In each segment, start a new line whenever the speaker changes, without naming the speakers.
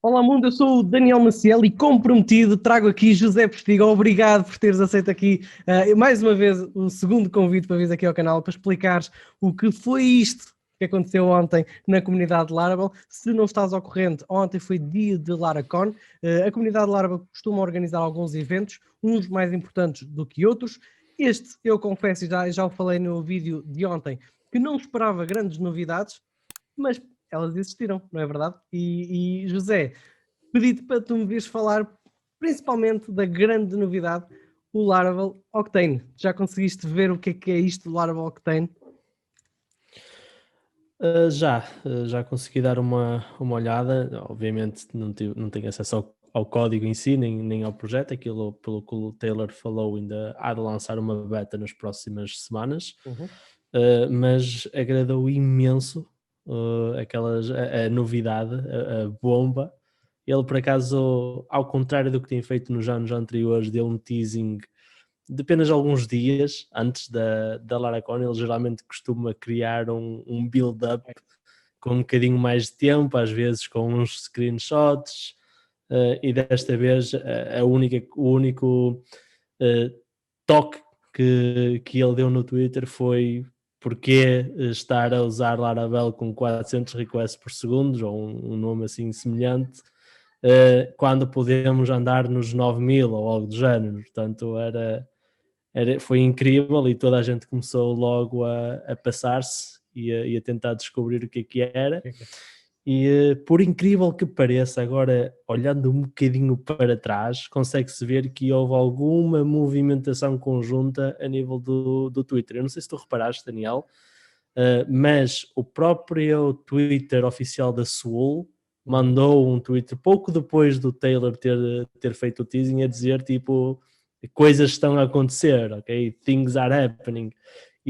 Olá mundo, eu sou o Daniel Maciel e como prometido trago aqui José Postiga. Obrigado por teres aceito aqui mais uma vez o segundo convite para vir aqui ao canal para explicares o que foi isto que aconteceu ontem na comunidade de Laravel. Se não estás ao corrente, ontem foi dia de Laracon. A comunidade de Laravel costuma organizar alguns eventos, uns mais importantes do que outros. Este, eu confesso, e já o falei no vídeo de ontem, que não esperava grandes novidades, mas elas existiram, não é verdade? E José, pedi-te para tu me vires falar principalmente da grande novidade, o Laravel Octane. Já conseguiste ver o que é isto do Laravel Octane?
Já consegui dar uma olhada. Obviamente não tenho acesso ao código em si, nem ao projeto. Aquilo, pelo que o Taylor falou, ainda há de lançar uma beta nas próximas semanas.
Uhum.
Mas agradou imenso a novidade, a bomba. Ele, por acaso, ao contrário do que tem feito nos anos anteriores, deu um teasing de apenas alguns dias antes da Laracon. Ele geralmente costuma criar um build-up com um bocadinho mais de tempo, às vezes com uns screenshots, e desta vez o único toque que ele deu no Twitter foi porque estar a usar Laravel com 400 requests por segundo, ou um nome assim semelhante, quando podemos andar nos 9.000 ou algo do género. Portanto, foi incrível e toda a gente começou logo a passar-se e a tentar descobrir o que era. E por incrível que pareça, agora olhando um bocadinho para trás, consegue-se ver que houve alguma movimentação conjunta a nível do Twitter. Eu não sei se tu reparaste, Daniel, mas o próprio Twitter oficial da Swole mandou um Twitter pouco depois do Taylor ter feito o teasing a dizer tipo, coisas estão a acontecer, ok? Things are happening.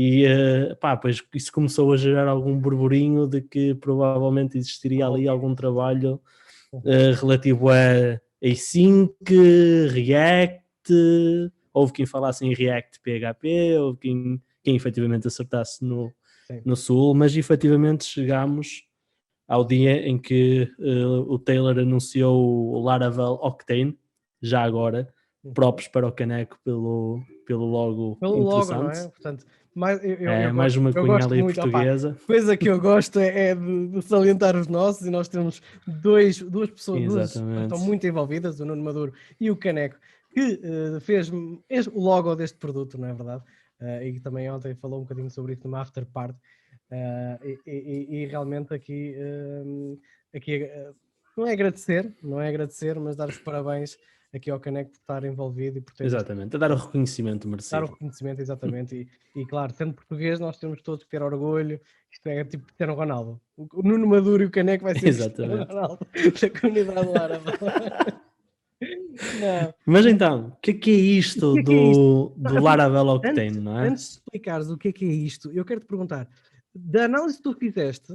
E pois isso começou a gerar algum burburinho de que provavelmente existiria ali algum trabalho relativo a async, React, houve quem falasse em React PHP, houve quem efetivamente acertasse no Sul, mas efetivamente chegámos ao dia em que o Taylor anunciou o Laravel Octane, já agora, próprios para o Caneco pelo logo
Logo, não
interessante.
é? Portanto, mais,
É mais uma
eu
cunha
gosto
ali
muito. Opa,
portuguesa.
coisa que eu gosto é de salientar os nossos, e nós temos duas pessoas, duas que estão
Exatamente.
muito envolvidas, o Nuno Maduro e o Caneco, que fez o logo deste produto, não é verdade? E também ontem falou um bocadinho sobre isso numa after party. E realmente aqui não é agradecer, mas dar os parabéns aqui ao Caneco por estar envolvido e por ter este
Exatamente. A dar o reconhecimento
dar o
merecido.
reconhecimento, exatamente. E claro, sendo português, nós temos todos que ter orgulho. Isto é tipo Cristiano Ronaldo. O Nuno Maduro e o Caneco vai ser Cristiano
Exatamente.
Ronaldo da comunidade árabe. Não.
Mas então, o que é
O
isto
que é isto?
do Laravel Octane,
Antes,
não é?
antes de explicares o que é isto, eu quero te perguntar, da análise que tu fizeste,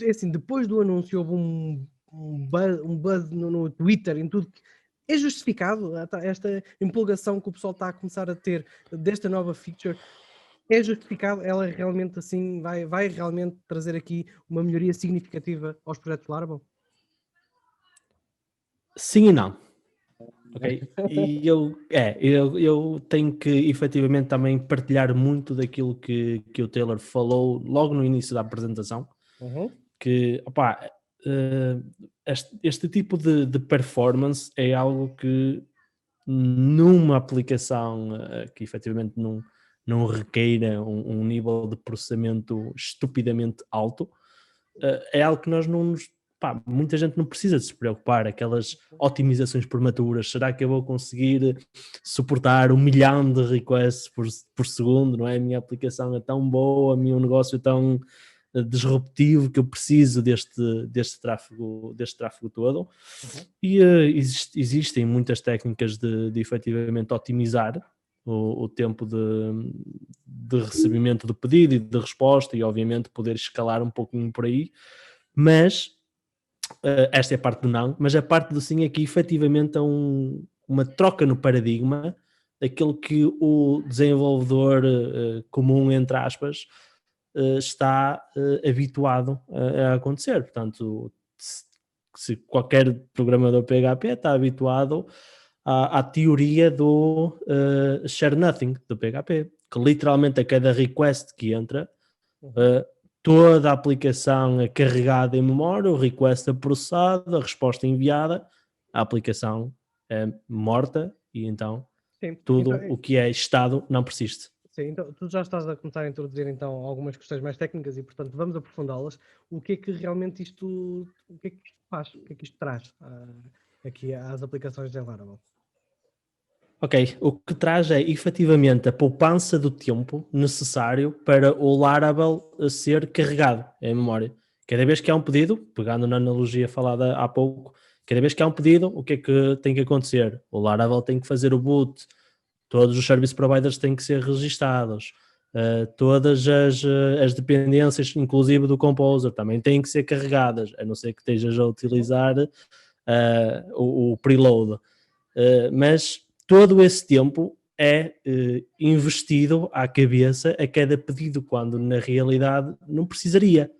assim, depois do anúncio houve um buzz no Twitter, em tudo, é justificado esta empolgação que o pessoal está a começar a ter desta nova feature? É justificado? Ela realmente assim vai realmente trazer aqui uma melhoria significativa aos projetos Laravel?
Sim e não. Ok? E eu tenho que efetivamente também partilhar muito daquilo que o Taylor falou logo no início da apresentação,
Uhum.
que opá, este tipo de performance é algo que numa aplicação que efetivamente não requeira um nível de processamento estupidamente alto, é algo que nós não nos. Pá, muita gente não precisa de se preocupar, aquelas otimizações prematuras, será que eu vou conseguir suportar 1 milhão de requests por segundo, não é? A minha aplicação é tão boa, o meu negócio é tão disruptivo que eu preciso deste tráfego todo.
Uhum.
E existem muitas técnicas de efetivamente otimizar o tempo de recebimento do pedido e de resposta, e obviamente poder escalar um pouquinho por aí, mas esta é a parte do não, mas a parte do sim é que efetivamente há uma troca no paradigma daquilo que o desenvolvedor comum, entre aspas, está habituado a acontecer. Portanto, se qualquer programador PHP está habituado à teoria do share nothing do PHP, que literalmente a cada request que entra, toda a aplicação é carregada em memória, o request é processado, a resposta é enviada, a aplicação é morta e então
Sim.
tudo
Então,
o que é estado não persiste.
sim, então tu já estás a começar a introduzir então algumas questões mais técnicas e portanto vamos aprofundá-las. O que é que realmente isto, o que é que isto faz, o que é que isto traz aqui às aplicações de Laravel?
Ok, o que traz é efetivamente a poupança do tempo necessário para o Laravel ser carregado em memória. Cada vez que há um pedido, pegando na analogia falada há pouco, cada vez que há um pedido, o que é que tem que acontecer? O Laravel tem que fazer o boot, todos os service providers têm que ser registados, todas as dependências, inclusive do Composer, também têm que ser carregadas, a não ser que estejas a utilizar o preload. Mas todo esse tempo é investido à cabeça a cada pedido, quando na realidade não precisaria.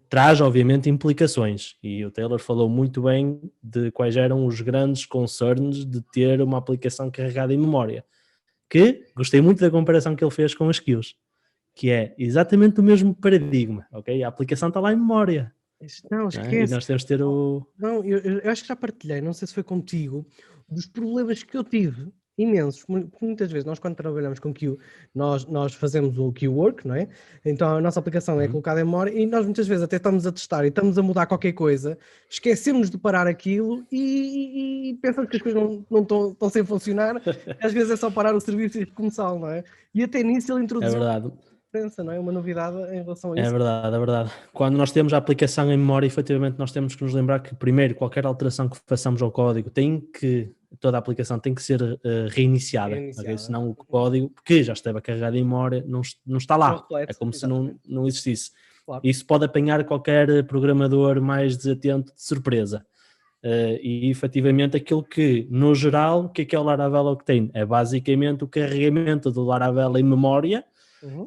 Traz, obviamente, implicações, e o Taylor falou muito bem de quais eram os grandes concerns de ter uma aplicação carregada em memória, que gostei muito da comparação que ele fez com as queues, que é exatamente o mesmo paradigma, ok? A aplicação está lá em memória.
Não, esquece.
E nós temos de ter o...
Não, eu acho que já partilhei, não sei se foi contigo, dos problemas que eu tive, imensos, porque muitas vezes nós quando trabalhamos com Q, nós fazemos o Q-Work, não é? Então a nossa aplicação é colocada em memória e nós muitas vezes até estamos a testar e estamos a mudar qualquer coisa, esquecemos de parar aquilo e pensamos que as coisas não estão sem funcionar, às vezes é só parar o serviço e recomeçá-lo, não é? E até nisso ele
É
introduziu
verdade.
não é? Uma novidade em relação a
É
isso.
verdade, é verdade. Quando nós temos a aplicação em memória, efetivamente nós temos que nos lembrar que, primeiro, qualquer alteração que façamos ao código toda a aplicação tem que ser reiniciada, okay? Senão o código, que já esteve carregado em memória, não está lá.
Reflete,
É como
exatamente.
se não existisse.
Claro.
Isso pode apanhar qualquer programador mais desatento de surpresa. E efetivamente aquilo que, no geral, o que é o Laravel Octane? É basicamente o carregamento do Laravel em memória,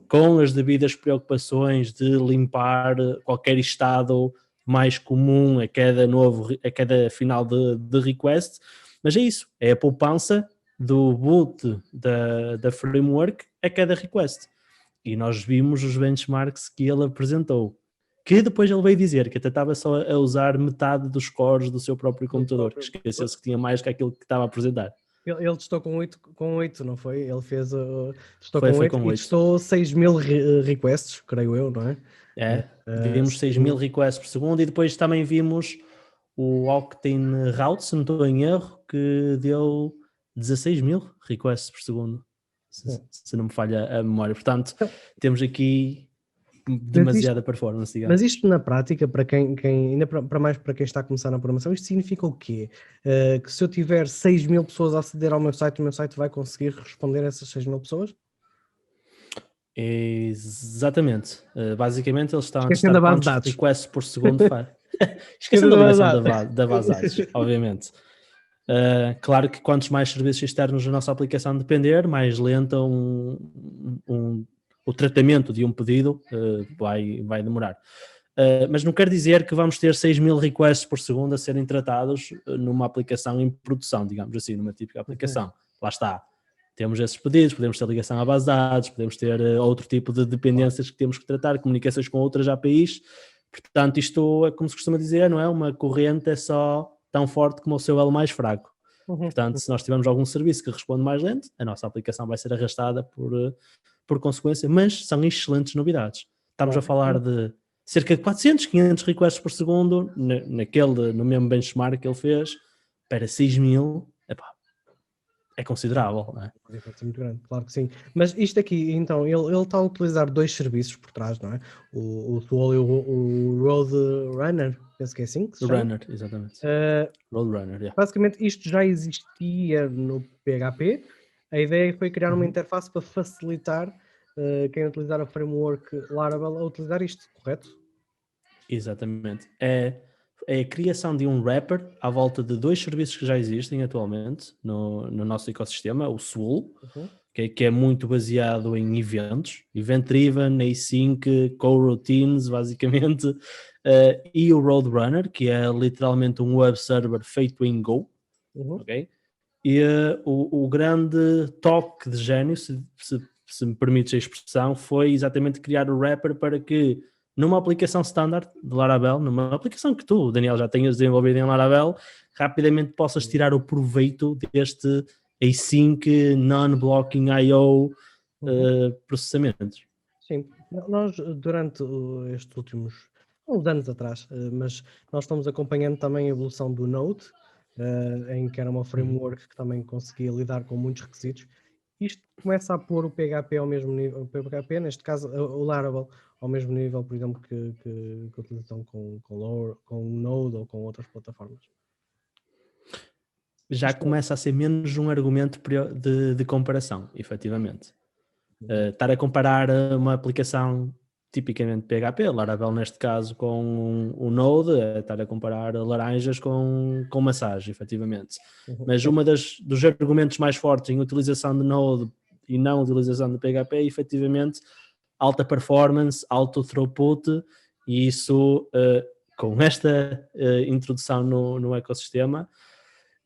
com as devidas preocupações de limpar qualquer estado mais comum a cada final de request, mas é isso, é a poupança do boot da framework a cada request. E nós vimos os benchmarks que ele apresentou, que depois ele veio dizer que até estava só a usar metade dos cores do seu próprio computador, que esqueceu-se que tinha mais que aquilo que estava a apresentar.
Ele testou com 8, não foi? Ele fez, testou
Foi
com 8
com
e
8.
testou 6.000 requests, creio eu, não é?
Vimos 6.000 requests por segundo e depois também vimos o Octane Route, se não estou em erro, que deu 16.000 requests por segundo, se não me falha a memória. Portanto, temos aqui demasiada performance, digamos.
Mas isto na prática, para quem ainda para mais para quem está a começar na programação, isto significa o quê? Que se eu tiver 6.000 pessoas a aceder ao meu site, o meu site vai conseguir responder a essas 6.000 pessoas?
Exatamente. Basicamente eles estão a
Esquecendo
testar
a base de
quantos
dados.
requests por segundo faz. Esquecendo a ligação da base de dados, obviamente. Claro que quantos mais serviços externos da nossa aplicação depender, mais lenta o tratamento de um pedido vai demorar. Mas não quer dizer que vamos ter 6.000 requests por segundo a serem tratados numa aplicação em produção, digamos assim, numa típica aplicação. Lá está. Temos esses pedidos, podemos ter ligação à base de dados, podemos ter outro tipo de dependências que temos que tratar, comunicações com outras APIs. Portanto, isto é como se costuma dizer, não é? Uma corrente é só tão forte como o seu elo mais fraco. Portanto, se nós tivermos algum serviço que responde mais lento, a nossa aplicação vai ser arrastada por consequência, mas são excelentes novidades. Estamos a falar de cerca de 400, 500 requests por segundo no mesmo benchmark que ele fez para 6.000, é considerável, não é?
A diferença é muito grande, claro que sim. Mas isto aqui, então, ele está a utilizar dois serviços por trás, não é? O Roadrunner, penso que é assim que se chama.
Runner, exatamente. Roadrunner, yeah.
Basicamente, isto já existia no PHP. A ideia foi criar uma interface para facilitar quem utilizar a framework Laravel a utilizar isto, correto?
Exatamente. É a criação de um wrapper à volta de dois serviços que já existem atualmente no nosso ecossistema, o Swole, okay? Que é muito baseado em eventos, event-driven, async, coroutines, basicamente, e o Roadrunner, que é literalmente um web server feito em Go, ok? E o grande toque de gênio, se me permites a expressão, foi exatamente criar o wrapper para que numa aplicação standard de Laravel, numa aplicação que tu, Daniel, já tenhas desenvolvido em Laravel, rapidamente possas tirar o proveito deste async, non-blocking I/O processamentos.
Sim, nós durante estes últimos uns anos atrás, mas nós estamos acompanhando também a evolução do Node, em que era uma framework que também conseguia lidar com muitos requisitos. Isto começa a pôr o PHP ao mesmo nível, o PHP, neste caso o Laravel, ao mesmo nível, por exemplo, que a utilização com o Node ou com outras plataformas.
Já começa a ser menos um argumento de comparação, efetivamente. Estar a comparar uma aplicação tipicamente PHP, Laravel neste caso com o Node, estar a comparar laranjas com massagem, efetivamente. Mas dos argumentos mais fortes em utilização de Node e não utilização de PHP é efetivamente alta performance, alto throughput, e isso com esta introdução no ecossistema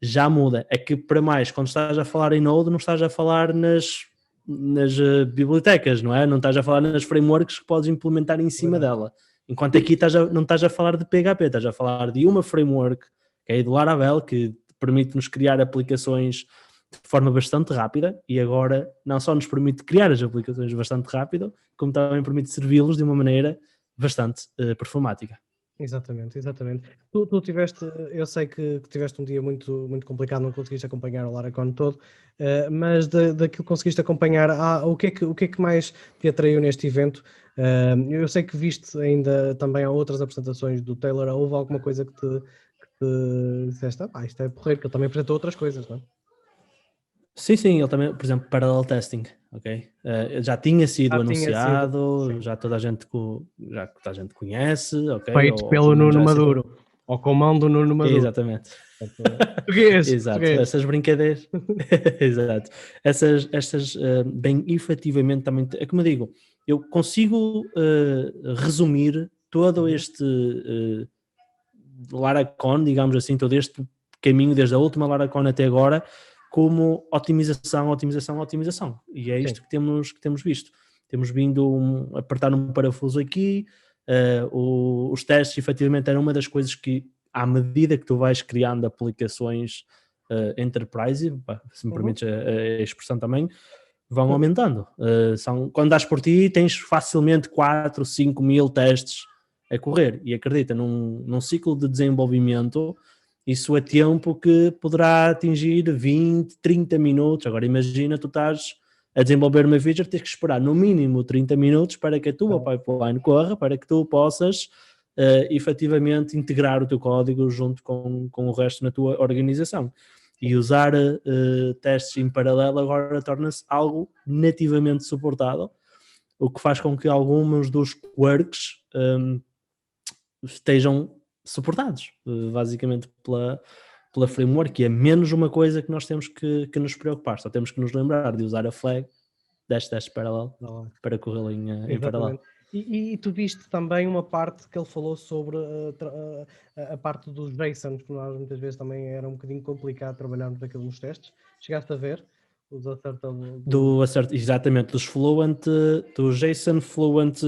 já muda. É que para mais, quando estás a falar em Node, não estás a falar nas bibliotecas, não é? Não estás a falar nas frameworks que podes implementar em cima dela. Enquanto aqui não estás a falar de PHP, estás a falar de uma framework, que é do Laravel, que permite-nos criar aplicações de forma bastante rápida, e agora não só nos permite criar as aplicações bastante rápido, como também permite servi-los de uma maneira bastante performática.
Exatamente. Tu tiveste, eu sei que tiveste um dia muito, muito complicado, não conseguiste acompanhar o Laracon todo, mas daquilo que conseguiste acompanhar, o que é que mais te atraiu neste evento? Eu sei que viste ainda também outras apresentações do Taylor, houve alguma coisa que te disseste, isto é porreiro, que ele também apresentou outras coisas, não é?
Sim, ele também, por exemplo, parallel testing, ok? Já tinha sido anunciado, já toda a gente conhece, ok?
Feito pelo Nuno Maduro, ou com mão do Nuno Maduro.
Exatamente.
Português.
Exato, essas brincadeiras. Exato. Estas bem efetivamente também, é como eu digo, eu consigo resumir todo este Laracon, digamos assim, todo este caminho, desde a última Laracon até agora, como otimização. E é isto que temos visto. Temos vindo apertar um parafuso aqui, os testes efetivamente eram uma das coisas que, à medida que tu vais criando aplicações enterprise, se me permites a expressão também, vão aumentando. Quando dás por ti, tens facilmente 4, 5 mil testes a correr, e acredita, num ciclo de desenvolvimento, isso é tempo que poderá atingir 20, 30 minutos. Agora imagina, tu estás a desenvolver uma feature, tens que esperar no mínimo 30 minutos para que a tua pipeline corra, para que tu possas efetivamente integrar o teu código junto com o resto na tua organização. E usar testes em paralelo agora torna-se algo nativamente suportado, o que faz com que alguns dos quirks estejam suportados, basicamente pela framework, que é menos uma coisa que nós temos que nos preocupar, só temos que nos lembrar de usar a flag testes paralelo para correr em paralelo.
E tu viste também uma parte que ele falou sobre a parte dos JSONs, que nós muitas vezes também era um bocadinho complicado trabalharmos naquilo nos testes. Chegaste a ver os
exatamente, do JSON Fluent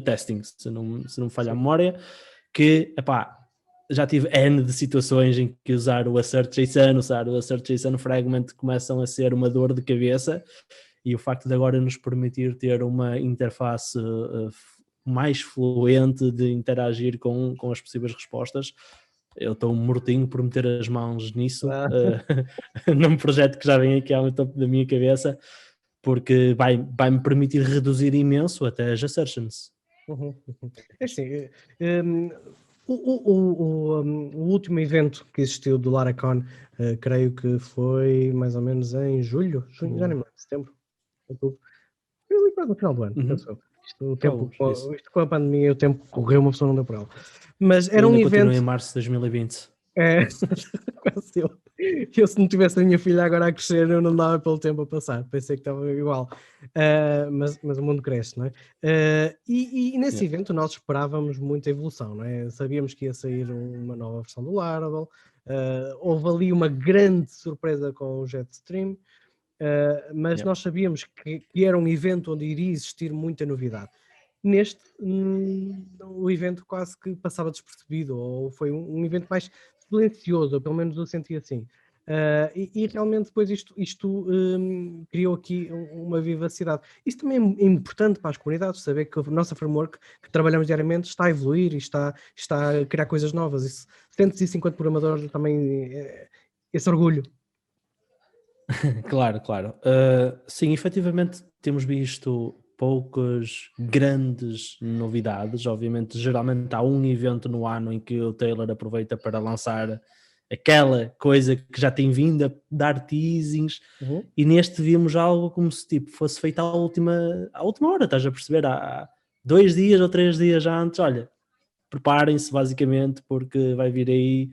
Testing, se não falha a memória, que, já tive N de situações em que usar o assert.json, usar o assert.json fragment começam a ser uma dor de cabeça, e o facto de agora nos permitir ter uma interface mais fluente de interagir com as possíveis respostas, eu estou mortinho por meter as mãos nisso, num projeto que já vem aqui ao topo da minha cabeça, porque vai-me permitir reduzir imenso até as assertions.
É assim, o último evento que existiu do Laracon, creio que foi mais ou menos em julho, já nem me lembro, setembro, outubro, foi quase no final do ano, pensou. Isto com a pandemia, o tempo correu, uma pessoa não deu por ela. Mas era um evento.
Continuei em março de 2020.
Quase eu. Eu, se não tivesse a minha filha agora a crescer, eu não dava pelo tempo a passar. Pensei que estava igual. Mas o mundo cresce, não é? E nesse evento nós esperávamos muita evolução, não é? Sabíamos que ia sair uma nova versão do Laravel. Houve ali uma grande surpresa com o Jetstream. Mas nós sabíamos que era um evento onde iria existir muita novidade. Neste, o evento quase que passava despercebido, ou foi um evento mais silencioso, ou pelo menos eu senti assim. E realmente depois isto criou aqui uma vivacidade. Isso também é importante para as comunidades, saber que a nossa framework, que trabalhamos diariamente, está a evoluir e está a criar coisas novas. Isso, 150 programadores também, esse orgulho.
Claro. Sim, efetivamente temos visto poucas grandes novidades. Obviamente, geralmente há um evento no ano em que o Taylor aproveita para lançar aquela coisa que já tem vindo a dar teasings, e neste vimos algo como se tipo, fosse feito à última hora, estás a perceber? Há 2 dias ou 3 dias antes, olha, preparem-se basicamente porque vai vir aí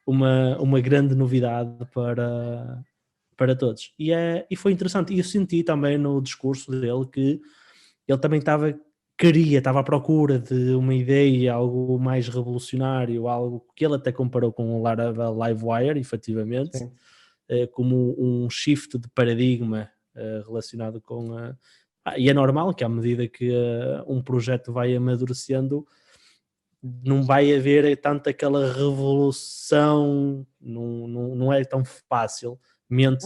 uma grande novidade para todos. E foi interessante. E eu senti também no discurso dele que ele também estava à procura de uma ideia, algo mais revolucionário, algo que ele até comparou com o Laravel Livewire, efetivamente, como um shift de paradigma relacionado com e é normal que à medida que um projeto vai amadurecendo, não vai haver tanto aquela revolução, não é tão facilmente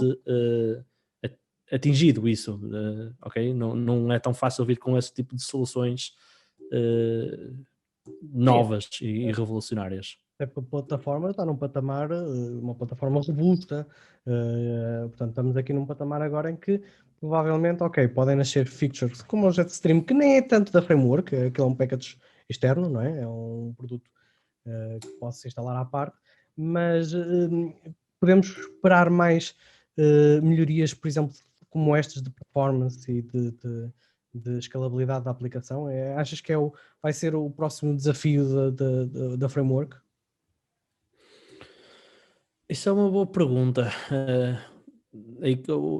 atingido isso, ok? Não é tão fácil vir com esse tipo de soluções novas e revolucionárias.
A plataforma está num patamar, uma plataforma robusta, portanto estamos aqui num patamar agora em que provavelmente, ok, podem nascer features como o Jetstream, que nem é tanto da framework, aquilo é um package externo, não é? É um produto que possa instalar à parte, mas podemos esperar mais melhorias, por exemplo, como estas de performance e de escalabilidade da aplicação. Achas que vai ser o próximo desafio da framework?
Isso é uma boa pergunta.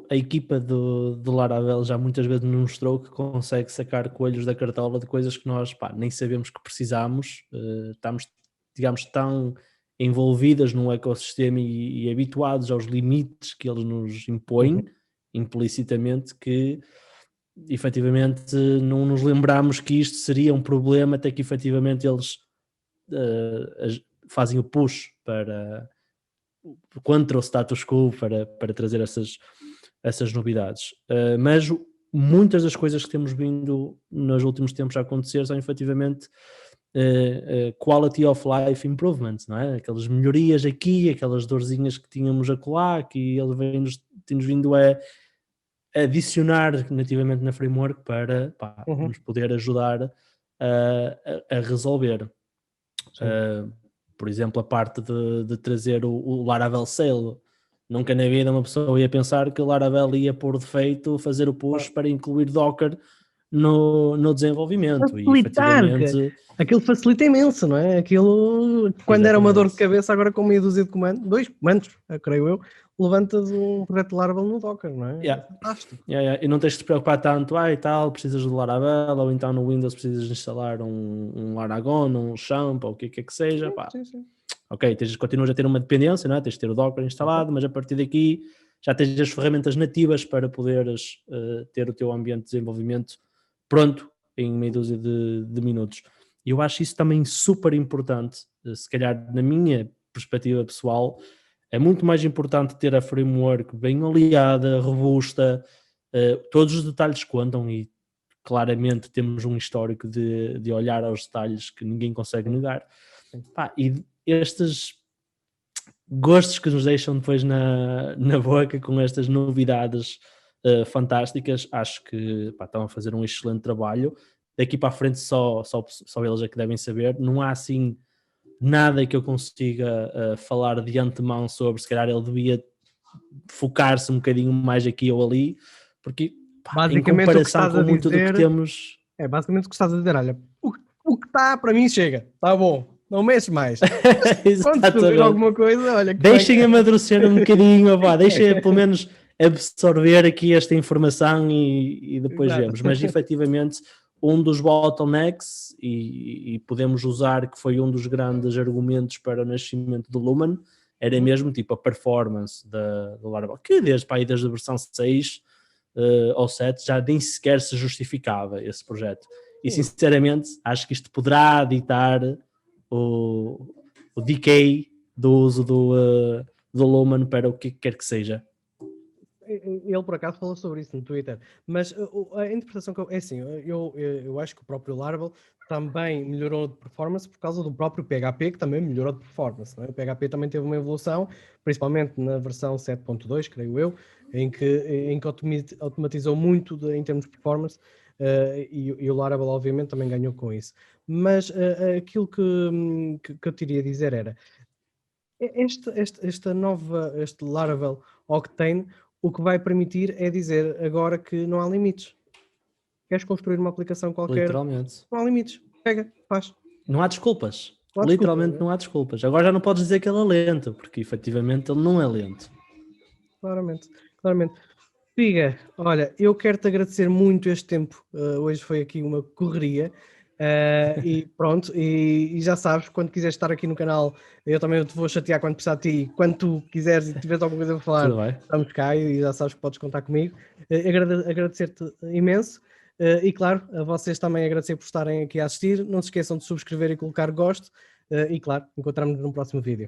A equipa do Laravel já muitas vezes nos mostrou que consegue sacar coelhos da cartola de coisas que nós nem sabemos que precisamos. Estamos, digamos, tão envolvidas num ecossistema e habituados aos limites que eles nos impõem implicitamente, que efetivamente não nos lembramos que isto seria um problema até que efetivamente eles fazem o push contra o status quo para trazer essas novidades. Mas muitas das coisas que temos vindo nos últimos tempos a acontecer são efetivamente quality of life improvements, não é? Aquelas melhorias aqui, aquelas dorzinhas que tínhamos acolá, que ele tem-nos vindo a adicionar nativamente na framework para nos poder ajudar a resolver. Por exemplo, a parte de trazer o Laravel Sale. Nunca na vida uma pessoa ia pensar que o Laravel ia por defeito fazer o push para incluir Docker no desenvolvimento.
Facilitar,
e efetivamente
aquilo facilita imenso, não é? Aquilo, quando era uma dor de cabeça, agora com meia dúzia de comandos, 2 comandos, creio eu, levantas um projeto de Laravel no Docker, não é? É fantástico.
E não tens de te preocupar tanto, e tal, precisas do Laravel, ou então no Windows precisas instalar um Laragon, um Champ, ou o que é que seja.
Sim.
Ok, continuas a ter uma dependência, não é? Tens de ter o Docker instalado, mas a partir daqui já tens as ferramentas nativas para poderes ter o teu ambiente de desenvolvimento pronto em meia dúzia de minutos. E eu acho isso também super importante, se calhar na minha perspectiva pessoal, é muito mais importante ter a framework bem aliada, robusta, todos os detalhes contam e claramente temos um histórico de olhar aos detalhes que ninguém consegue negar. E estes gostos que nos deixam depois na boca com estas novidades fantásticas, acho que estão a fazer um excelente trabalho. Daqui para a frente só eles é que devem saber, não há assim nada que eu consiga falar de antemão sobre. Se calhar ele devia focar-se um bocadinho mais aqui ou ali, porque em comparação com muito do que temos...
Basicamente o que estás a dizer, olha, o que está para mim chega, está bom, não mexe mais. Quando descobrir alguma coisa, olha...
Deixem amadurecer um bocadinho, deixem pelo menos absorver aqui esta informação e depois vemos. Mas efetivamente um dos bottlenecks, e podemos usar que foi um dos grandes argumentos para o nascimento do Lumen, era mesmo tipo a performance do Laravel, que desde a versão 6 ou 7 já nem sequer se justificava esse projeto. E sinceramente acho que isto poderá ditar o decay do uso do Lumen para o que quer que seja.
Ele por acaso falou sobre isso no Twitter, mas a interpretação que é assim, eu acho que o próprio Laravel também melhorou de performance por causa do próprio PHP, que também melhorou de performance, não é? O PHP também teve uma evolução, principalmente na versão 7.2, creio eu, em que automatizou muito em termos de performance, e o Laravel obviamente também ganhou com isso. Mas aquilo que eu te iria dizer era, este Laravel Octane, o que vai permitir é dizer agora que não há limites. Queres construir uma aplicação qualquer?
Literalmente.
Não há limites. Pega, faz.
Não há desculpas. Literalmente não há desculpas. Agora já não podes dizer que ele é lento, porque efetivamente ele não é lento.
Claramente. Piga, olha, eu quero-te agradecer muito este tempo. Hoje foi aqui uma correria. E pronto, e já sabes, quando quiseres estar aqui no canal, eu também te vou chatear quando precisar de ti. Quando tu quiseres e tiveres alguma coisa para falar, estamos cá e já sabes que podes contar comigo. Agradecer-te imenso. E claro, a vocês também agradecer por estarem aqui a assistir. Não se esqueçam de subscrever e colocar gosto. E claro, encontramos-nos no próximo vídeo.